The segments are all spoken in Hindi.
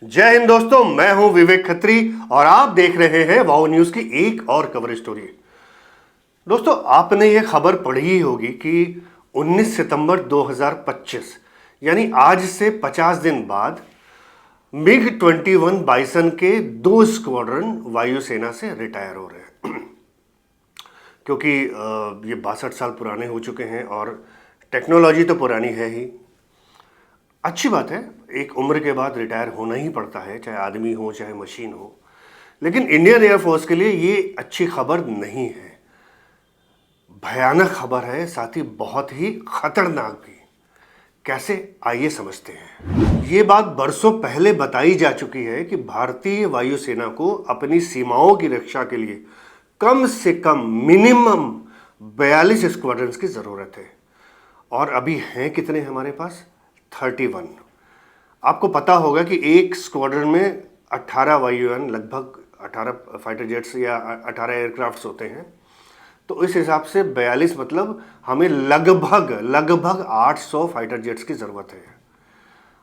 जय हिंद दोस्तों, मैं हूं विवेक खत्री और आप देख रहे हैं वाओ न्यूज की एक और कवर स्टोरी। दोस्तों, आपने ये खबर पढ़ी ही होगी कि 19 सितंबर 2025 यानी आज से 50 दिन बाद मिग 21 बाइसन के 2 स्क्वाड्रन वायुसेना से रिटायर हो रहे हैं। क्योंकि ये 62 साल पुराने हो चुके हैं और टेक्नोलॉजी तो पुरानी है ही। अच्छी बात है, एक उम्र के बाद रिटायर होना ही पड़ता है, चाहे आदमी हो चाहे मशीन हो। लेकिन इंडियन एयरफोर्स के लिए ये अच्छी खबर नहीं है, भयानक खबर है, साथ ही बहुत ही खतरनाक भी। कैसे, आइए समझते हैं। ये बात बरसों पहले बताई जा चुकी है कि भारतीय वायुसेना को अपनी सीमाओं की रक्षा के लिए कम से कम मिनिमम 42 स्क्वाड्रन्स की जरूरत है। और अभी हैं कितने हमारे पास? 31। आपको पता होगा कि एक स्क्वाड्रन में 18 वायुयान, लगभग 18 फाइटर जेट्स या 18 एयरक्राफ्ट्स होते हैं। तो इस हिसाब से 42 मतलब हमें लगभग 800 फाइटर जेट्स की ज़रूरत है।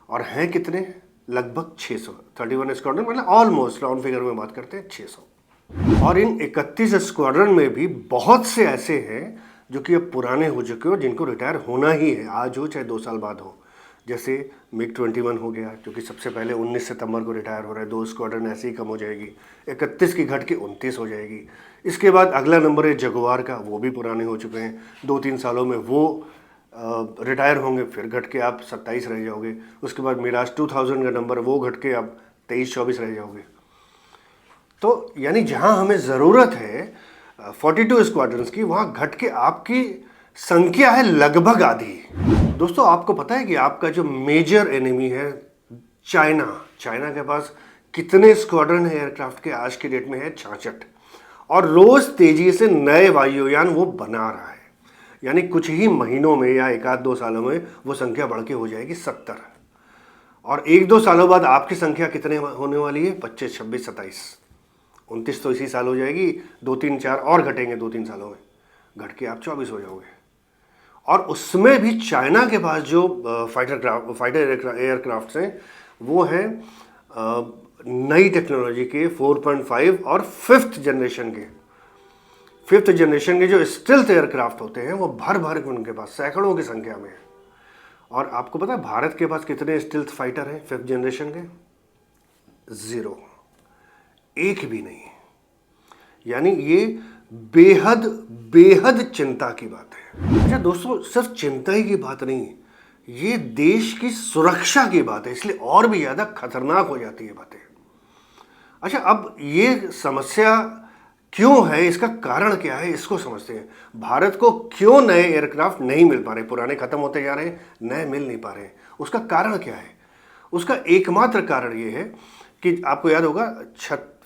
और हैं कितने? लगभग 600। 31 स्क्वाड्रन मतलब ऑलमोस्ट राउंड फिगर में बात करते हैं 600। और इन 31 स्क्वाड्रन में भी बहुत से ऐसे हैं जो कि अब पुराने हो चुके हो, जिनको रिटायर होना ही है, आज हो चाहे 2 साल बाद हो। जैसे मिग 21 हो गया, जो कि सबसे पहले 19 सितंबर को रिटायर हो रहा है। 2 स्क्वाड्रन ऐसे ही कम हो जाएगी, 31 की घट के 29 हो जाएगी। इसके बाद अगला नंबर है जगुआर का, वो भी पुराने हो चुके हैं। 2-3 सालों में वो रिटायर होंगे, फिर घट के आप 27 रह जाओगे। उसके बाद मिराज 2000 का नंबर, वो घट के आप 23-24 रह जाओगे। तो यानी जहां हमें ज़रूरत है 42 स्क्वाड्रन्स की, वहां घट के आपकी संख्या है लगभग आधी। दोस्तों, आपको पता है कि आपका जो मेजर एनिमी है चाइना के पास कितने स्क्वाड्रन है एयरक्राफ्ट के? आज के डेट में है 66। और रोज तेजी से नए वायुयान वो बना रहा है। यानी कुछ ही महीनों में या 1-2 सालों में वो संख्या बढ़ के हो जाएगी 70। और 1-2 सालों बाद आपकी संख्या कितने होने वाली है? 25, 26, 27, 29 तो इसी साल हो जाएगी। 2-3-4 और घटेंगे 2-3 सालों में, घट के आप 24 हो जाओगे। और उसमें भी चाइना के पास जो फाइटर एयरक्राफ्ट्स हैं, वो हैं नई टेक्नोलॉजी के 4.5 और 5th जनरेशन के। 5th जनरेशन के जो स्टेल्थ एयरक्राफ्ट होते हैं, वो भर भर के उनके पास सैकड़ों की संख्या में है। और आपको पता है भारत के पास कितने स्टेल्थ फाइटर हैं 5th जनरेशन के? 0, एक भी नहीं। यानी ये बेहद चिंता की बात है। अच्छा दोस्तों, सिर्फ चिंता ही की बात नहीं, ये देश की सुरक्षा की बात है, इसलिए और भी ज़्यादा खतरनाक हो जाती है बातें। अच्छा, अब ये समस्या क्यों है, इसका कारण क्या है, इसको समझते हैं। भारत को क्यों नए एयरक्राफ्ट नहीं मिल पा रहे? पुराने खत्म होते जा रहे हैं, नए मिल नहीं पा रहे हैं। उसका कारण क्या है? उसका एकमात्र कारण ये है कि आपको याद होगा,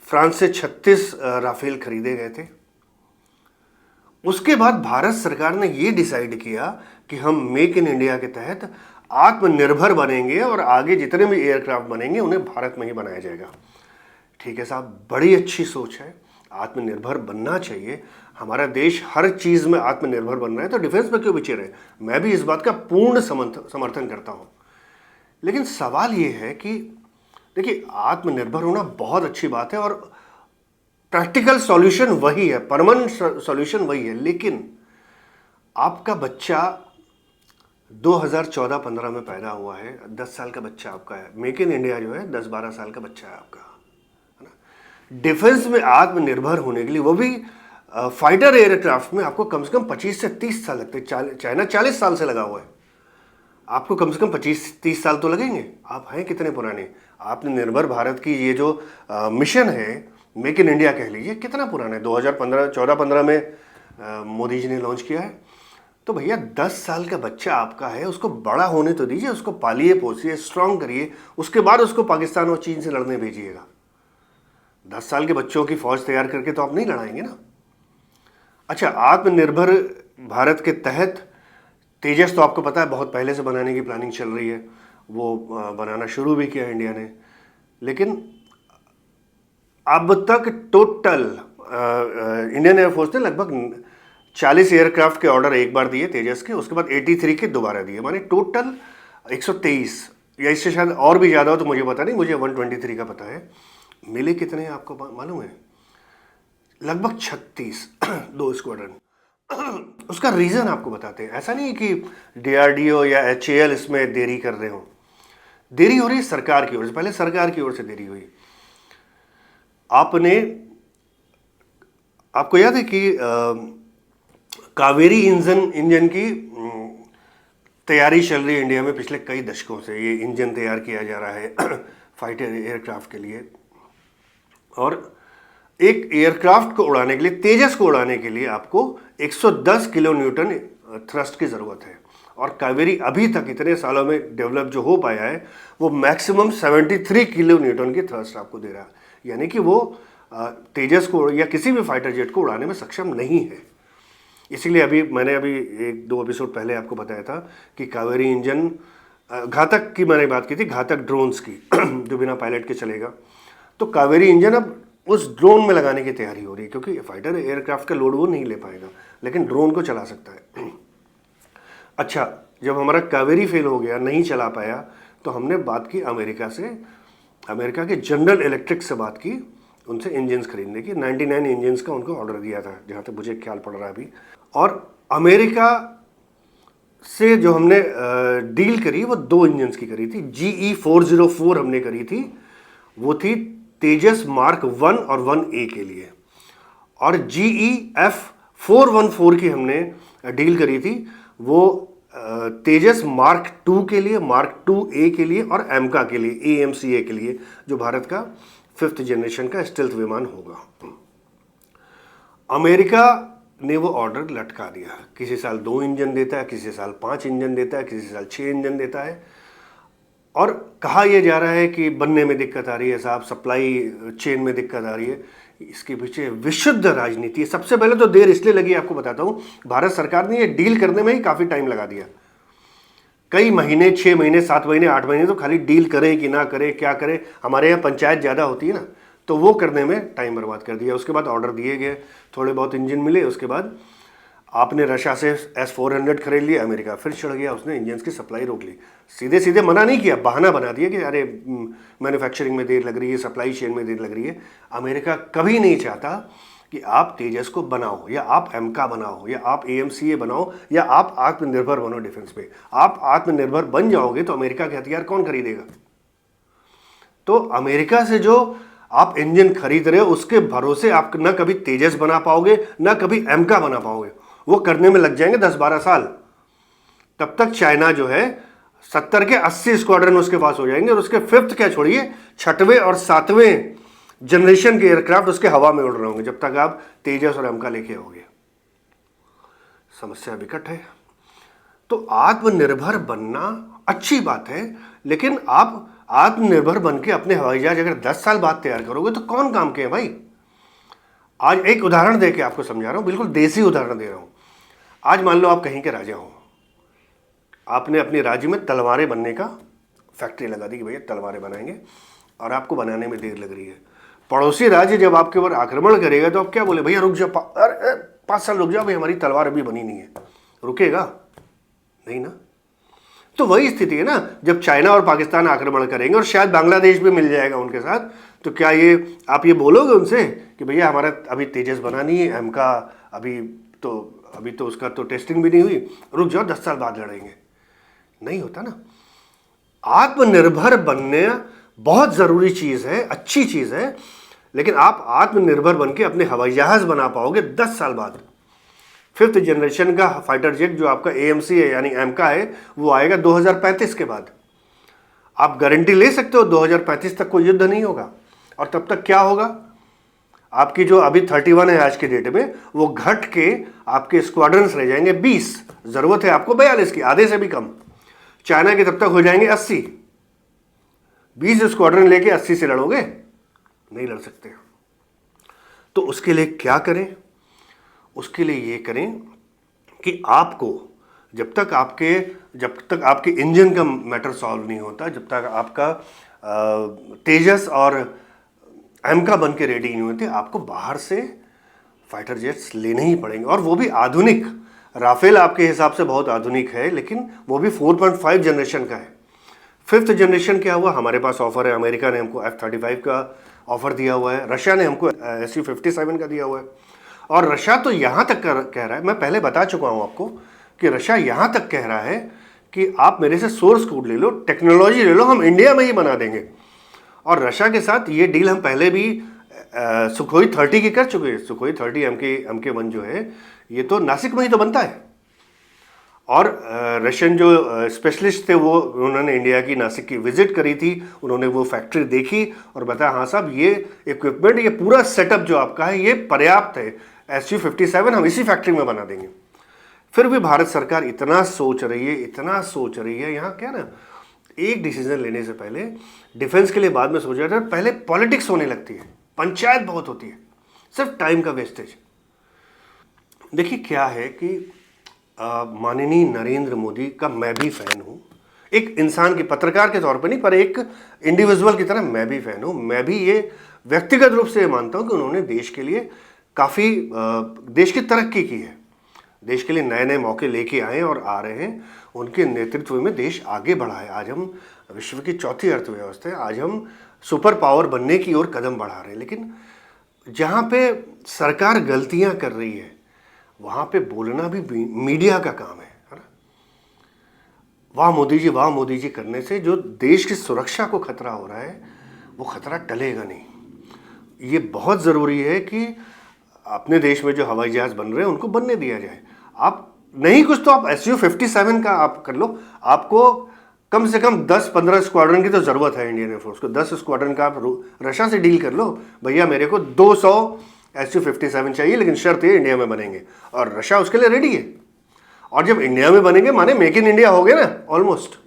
फ्रांस से 36 राफेल खरीदे गए थे। उसके बाद भारत सरकार ने ये डिसाइड किया कि हम मेक इन इंडिया के तहत आत्मनिर्भर बनेंगे और आगे जितने भी एयरक्राफ्ट बनेंगे उन्हें भारत में ही बनाया जाएगा। ठीक है साहब, बड़ी अच्छी सोच है, आत्मनिर्भर बनना चाहिए। हमारा देश हर चीज़ में आत्मनिर्भर बन रहा है, तो डिफेंस में क्यों पीछे रहे? मैं भी इस बात का पूर्ण समर्थन करता हूँ। लेकिन सवाल ये है कि देखिए, आत्मनिर्भर होना बहुत अच्छी बात है और प्रैक्टिकल सॉल्यूशन वही है, परमानेंट सॉल्यूशन वही है। लेकिन आपका बच्चा 2014-15 में पैदा हुआ है, 10 साल का बच्चा आपका है। मेक इन इंडिया जो है 10-12 साल का बच्चा है आपका, है ना। डिफेंस में आत्मनिर्भर होने के लिए, वो भी फाइटर एयरक्राफ्ट में, आपको कम से कम 25 से 30 साल लगते हैं। चाइना 40 साल से लगा हुआ है, आपको कम से कम 25-30 साल तो लगेंगे। आप हैं कितने पुराने? आत्मनिर्भर भारत की ये जो मिशन है, मेक इन इंडिया कह लीजिए, कितना पुराना है? 2014-15 में मोदी जी ने लॉन्च किया है। तो भैया 10 साल का बच्चा आपका है, उसको बड़ा होने तो दीजिए, उसको पालिए पोसिए, स्ट्रांग करिए, उसके बाद उसको पाकिस्तान और चीन से लड़ने भेजिएगा। 10 साल के बच्चों की फौज तैयार करके तो आप नहीं लड़ाएंगे ना। अच्छा, आत्मनिर्भर भारत के तहत तेजस तो आपको पता है बहुत पहले से बनाने की प्लानिंग चल रही है, वो बनाना शुरू भी किया इंडिया ने। लेकिन अब तक टोटल इंडियन एयरफोर्स ने लगभग 40 एयरक्राफ्ट के ऑर्डर एक बार दिए तेजस के, उसके बाद 83 के दोबारा दिए, माने टोटल 123 या इससे शायद और भी ज़्यादा हो तो मुझे पता नहीं, मुझे 123 का पता है। मिले कितने हैं आपको मालूम है? लगभग 36 दो स्क्वाड्रन। उसका रीज़न आपको बताते हैं। ऐसा नहीं है कि डीआरडीओ या एचएएल इसमें देरी कर रहे हो, देरी हो रही है सरकार की ओर से। पहले सरकार की ओर से देरी हुई। आपको याद है कि कावेरी इंजन की तैयारी चल रही है इंडिया में पिछले कई दशकों से। ये इंजन तैयार किया जा रहा है फाइटर एयरक्राफ्ट के लिए, और एक एयरक्राफ्ट को उड़ाने के लिए, तेजस को उड़ाने के लिए आपको 110 किलो न्यूटन थ्रस्ट की ज़रूरत है। और कावेरी अभी तक इतने सालों में डेवलप जो हो पाया है वो मैक्सिमम 73 किलो न्यूटन की थ्रस्ट आपको दे रहा है, यानी कि वो तेजस को या किसी भी फाइटर जेट को उड़ाने में सक्षम नहीं है। इसीलिए मैंने अभी 1-2 एपिसोड पहले आपको बताया था कि कावेरी इंजन, घातक की मैंने बात की थी, घातक ड्रोन्स की जो बिना पायलट के चलेगा। तो कावेरी इंजन अब उस ड्रोन में लगाने की तैयारी हो रही है, क्योंकि फाइटर एयरक्राफ्ट का लोड वो नहीं ले पाएगा, लेकिन ड्रोन को चला सकता है। अच्छा, जब हमारा कावेरी फेल हो गया, नहीं चला पाया, तो हमने बात की अमेरिका से, अमेरिका के जनरल इलेक्ट्रिक से बात की, उनसे इंजन्स खरीदने की। 99 इंजन्स का उनको ऑर्डर दिया था, जहाँ तक मुझे ख्याल पड़ रहा है अभी। और अमेरिका से जो हमने डील करी वो 2 इंजन्स की करी थी। GE 404 हमने करी थी, वो थी तेजस मार्क 1 और 1A के लिए। और GE F414 की हमने डील करी थी, वो तेजस मार्क 2 के लिए, मार्क 2A के लिए और एमका के लिए, AMCA के लिए, जो भारत का 5th जनरेशन का स्टेल्थ विमान होगा। अमेरिका ने वो ऑर्डर लटका दिया। किसी साल 2 इंजन देता है, किसी साल 5 इंजन देता है, किसी साल 6 इंजन देता है। और कहा यह जा रहा है कि बनने में दिक्कत आ रही है साहब, सप्लाई चेन में दिक्कत आ रही है। इसके पीछे विशुद्ध राजनीति है। सबसे पहले तो देर इसलिए लगी, आपको बताता हूँ, भारत सरकार ने ये डील करने में ही काफ़ी टाइम लगा दिया। कई महीने, 6 महीने, 7 महीने, 8 महीने तो खाली डील करे कि ना करे, क्या करे। हमारे यहाँ पंचायत ज़्यादा होती है ना, तो वो करने में टाइम बर्बाद कर दिया। उसके बाद ऑर्डर दिए गए, थोड़े बहुत इंजन मिले, उसके बाद आपने रशिया से S-400 खरीद लिया, अमेरिका फिर चढ़ गया, उसने इंजन की सप्लाई रोक ली। सीधे सीधे मना नहीं किया, बहाना बना दिया कि अरे मैन्युफैक्चरिंग में देर लग रही है, सप्लाई चेन में देर लग रही है। अमेरिका कभी नहीं चाहता कि आप तेजस को बनाओ, या आप एमका बनाओ, या आप AMCA बनाओ, या आप आत्मनिर्भर बनो डिफेंस पे। आप आत्मनिर्भर बन जाओगे तो अमेरिका के हथियार कौन खरीदेगा? तो अमेरिका से जो आप इंजन खरीद रहे हो, उसके भरोसे आप न कभी तेजस बना पाओगे, न कभी एमका बना पाओगे। वो करने में लग जाएंगे 10-12 साल। तब तक चाइना जो है 70 के 80 स्क्वाड्रन उसके पास हो जाएंगे, और उसके 5th क्या छोड़िए, 6वें और 7वें जनरेशन के एयरक्राफ्ट उसके हवा में उड़ रहे होंगे, जब तक आप तेजस और एमका लेके आओगे। समस्या विकट है। तो आत्मनिर्भर बनना अच्छी बात है, लेकिन आप आत्मनिर्भर बन के अपने हवाई जहाज अगर 10 साल बाद तैयार करोगे तो कौन काम के है भाई? आज एक उदाहरण दे के आपको समझा रहा हूं, बिल्कुल देसी उदाहरण दे रहा हूं। आज मान लो आप कहीं के राजा हो, आपने अपने राज्य में तलवारें बनने का फैक्ट्री लगा दी कि भैया तलवारें बनाएंगे, और आपको बनाने में देर लग रही है। पड़ोसी राज्य जब आपके ऊपर आक्रमण करेगा तो आप क्या बोले, भैया रुक जाओ, 5 साल रुक जाओ भाई, हमारी तलवार अभी बनी नहीं है। रुकेगा नहीं ना। तो वही स्थिति है ना, जब चाइना और पाकिस्तान आक्रमण करेंगे, और शायद बांग्लादेश भी मिल जाएगा उनके साथ, तो क्या आप ये बोलोगे उनसे कि भैया हमारा अभी तेजस बना नहीं है, एमका अभी तो उसका तो टेस्टिंग भी नहीं हुई, रुक जाओ 10 साल बाद लड़ेंगे? नहीं होता ना। आत्मनिर्भर बनने बहुत ज़रूरी चीज़ है, अच्छी चीज़ है, लेकिन आप आत्मनिर्भर बन के अपने हवाई जहाज बना पाओगे 10 साल बाद। 5th जनरेशन का फाइटर जेट जो आपका AMCA यानी एमका है, वो आएगा 2035 के बाद। आप गारंटी ले सकते हो 2035 तक कोई युद्ध नहीं होगा। और तब तक क्या होगा, आपकी जो अभी 31 है आज के डेट में, वो घट के आपके स्क्वाड्रन्स रह जाएंगे 20। ज़रूरत है आपको 42 की, आधे से भी कम। चाइना के तब तक हो जाएंगे 80। 20 स्क्वाड्रन लेके 80 से लड़ोगे? नहीं लड़ सकते। तो उसके लिए क्या करें? उसके लिए ये करें कि आपको जब तक आपके इंजन का मैटर सॉल्व नहीं होता, जब तक आपका तेजस और एमका बन के रेडी नहीं होते, आपको बाहर से फाइटर जेट्स लेने ही पड़ेंगे, और वो भी आधुनिक। राफेल आपके हिसाब से बहुत आधुनिक है, लेकिन वो भी 4.5 जनरेशन का है। 5th जनरेशन क्या हुआ, हमारे पास ऑफर है, अमेरिका ने हमको F-35 का ऑफर दिया हुआ है, रशिया ने हमको Su-57 का दिया हुआ है। और रशिया तो यहाँ तक कह रहा है, मैं पहले बता चुका हूँ आपको कि रशिया यहाँ तक कह रहा है कि आप मेरे से सोर्स कोड ले लो, टेक्नोलॉजी ले लो, हम इंडिया में ही बना देंगे। और रशिया के साथ ये डील हम पहले भी सुखोई 30 की कर चुके हैं। सुखोई 30 MK1 जो है ये तो नासिक में ही तो बनता है। और रशियन जो स्पेशलिस्ट थे वो उन्होंने इंडिया की नासिक की विजिट करी थी, उन्होंने वो फैक्ट्री देखी और बताया हाँ साहब ये इक्विपमेंट, ये पूरा सेटअप जो आपका है ये पर्याप्त है, Su-57 हम इसी फैक्ट्री में बना देंगे। फिर भी भारत सरकार इतना सोच रही है, यहाँ क्या ना, एक डिसीजन लेने से पहले डिफेंस के लिए बाद में सोचा जाता है, पहले पॉलिटिक्स होने लगती है, पंचायत बहुत होती है, सिर्फ टाइम का वेस्टेज। देखिए क्या है कि माननीय नरेंद्र मोदी का मैं भी फैन हूँ, एक इंसान के, पत्रकार के तौर पर नहीं पर एक इंडिविजुअल की तरह मैं भी फैन हूँ। मैं भी ये व्यक्तिगत रूप से मानता हूँ कि उन्होंने देश के लिए काफ़ी देश की तरक्की की है, देश के लिए नए नए मौके लेके आए और आ रहे हैं। उनके नेतृत्व में देश आगे बढ़ा है। आज हम विश्व की चौथी अर्थव्यवस्था है, आज हम सुपर पावर बनने की ओर कदम बढ़ा रहे हैं। लेकिन जहाँ पे सरकार गलतियाँ कर रही है वहाँ पे बोलना भी मीडिया का काम है ना। वाह मोदी जी करने से जो देश की सुरक्षा को खतरा हो रहा है वो खतरा टलेगा नहीं। ये बहुत ज़रूरी है कि अपने देश में जो हवाई जहाज बन रहे हैं उनको बनने दिया जाए। आप नहीं कुछ तो आप Su-57 का आप कर लो, आपको कम से कम 10-15 स्क्वाड्रन की तो ज़रूरत है इंडियन एयरफोर्स को। 10 स्क्वाड्रन का आप रशिया से डील कर लो, भैया मेरे को 200 Su-57 चाहिए, लेकिन शर्त ये इंडिया में बनेंगे, और रशिया उसके लिए रेडी है। और जब इंडिया में बनेंगे माने मेक इन इंडिया हो गया ना ऑलमोस्ट।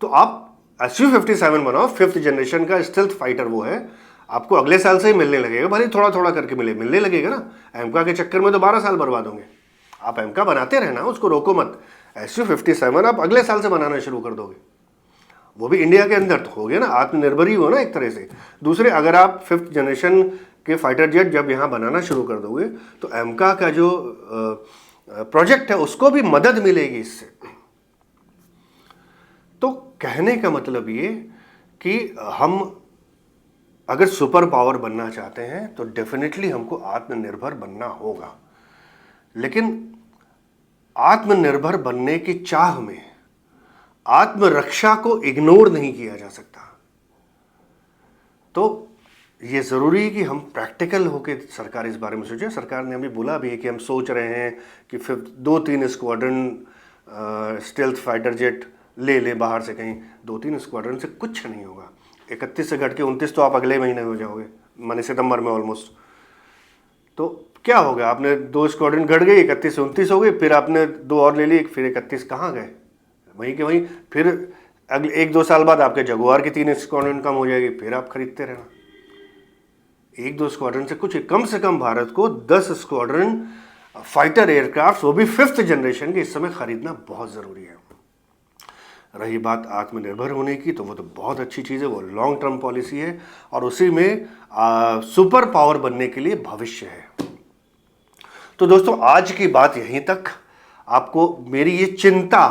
तो आप Su-57 बनाओ, 5th जनरेशन का स्टेल्थ फाइटर वो है, आपको अगले साल से ही मिलने लगेगा, भले थोड़ा थोड़ा करके मिलने लगेगा ना। एमका के चक्कर में तो 12 साल बर्बाद होंगे। आप एमका बनाते रहना, उसको रोको मत। Su-57 आप अगले साल से बनाना शुरू कर दोगे, वो भी इंडिया के अंदर तो हो गया ना, आत्मनिर्भर ही हो ना एक तरह से। दूसरे, अगर आप 5th जनरेशन के फाइटर जेट जब यहाँ बनाना शुरू कर दोगे तो एमका का जो प्रोजेक्ट है उसको भी मदद मिलेगी इससे। तो कहने का मतलब ये कि हम अगर सुपर पावर बनना चाहते हैं तो डेफिनेटली हमको आत्मनिर्भर बनना होगा। लेकिन आत्मनिर्भर बनने की चाह में आत्मरक्षा को इग्नोर नहीं किया जा सकता। तो ये ज़रूरी है कि हम प्रैक्टिकल होकर सरकार इस बारे में सोचे। सरकार ने अभी बोला भी है कि हम सोच रहे हैं कि 2-3 स्क्वाड्रन स्टेल्थ फाइटर जेट ले बाहर से कहीं। 2-3 स्क्वाड्रन से कुछ नहीं होगा। 31 से घट के 29 तो आप अगले महीने हो जाओगे, माने सितंबर में ऑलमोस्ट। तो क्या हो गया, आपने 2 स्क्वाड्रन घट गई, 31 से 29 हो गई, फिर आपने 2 और ले ली, फिर 31 कहाँ गए, वहीं के वहीं। फिर अगले 1-2 साल बाद आपके जगुआर की 3 स्क्वाड्रन कम हो जाएगी, फिर आप खरीदते रहना। 1-2 स्क्वाड्रन से कम भारत को 10 स्क्वाड्रन फाइटर एयरक्राफ्ट, वो भी 5th जनरेशन के, इस समय खरीदना बहुत ज़रूरी है। रही बात आत्मनिर्भर होने की, तो वो तो बहुत अच्छी चीज़ है, वो लॉन्ग टर्म पॉलिसी है और उसी में सुपर पावर बनने के लिए भविष्य है। तो दोस्तों आज की बात यहीं तक। आपको मेरी ये चिंता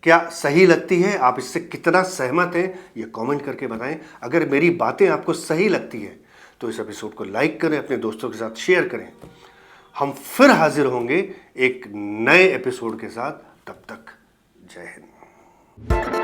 क्या सही लगती है, आप इससे कितना सहमत हैं, ये कमेंट करके बताएं। अगर मेरी बातें आपको सही लगती है तो इस एपिसोड को लाइक करें, अपने दोस्तों के साथ शेयर करें। हम फिर हाजिर होंगे एक नए एपिसोड के साथ। तब तक जय हिंद।